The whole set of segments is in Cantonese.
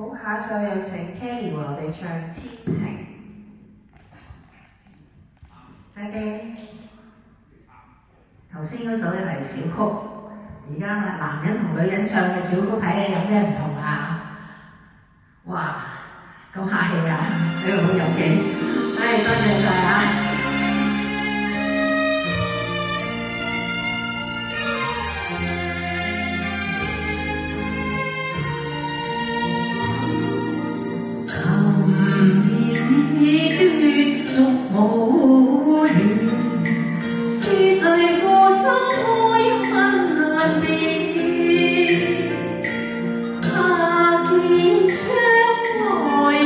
好，下一首有請 Kelly 為我哋唱《千情》。家姐，頭先嗰首咧係小曲，而家男人同女人唱嘅小曲睇下有咩唔同啊？哇，咁客氣啊，你好有景，多謝晒啊！觸無緣，是誰負心愛恨難辨？他見窗外月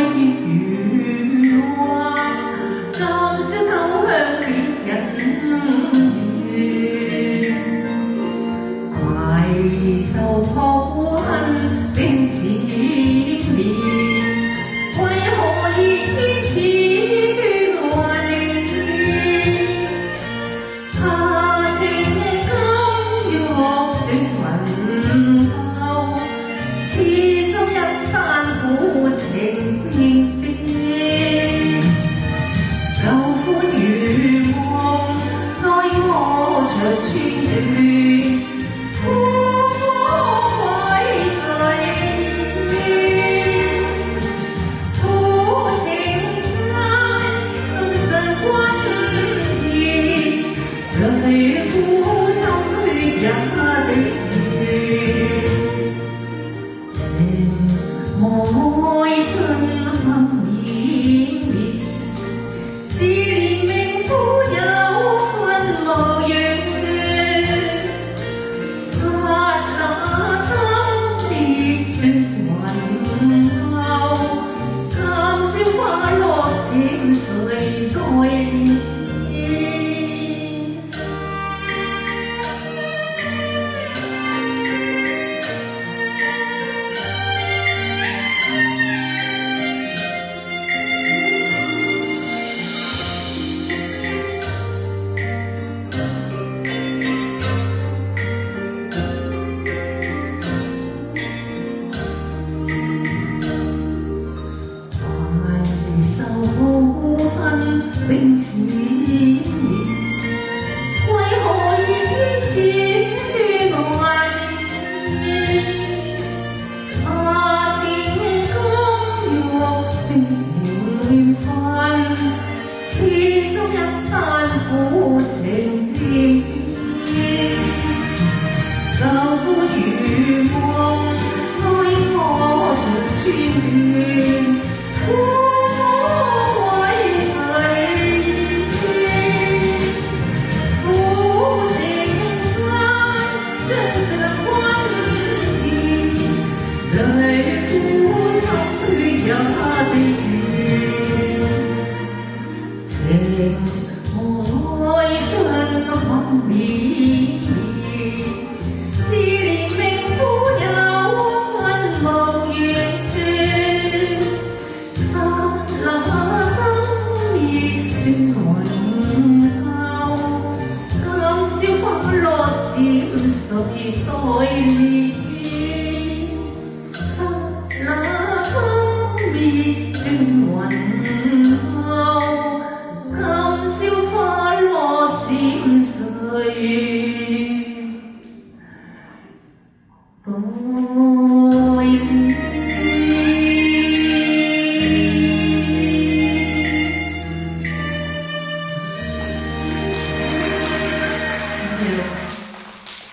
華，今宵偷向別人園，攜手抱恨並纏綿。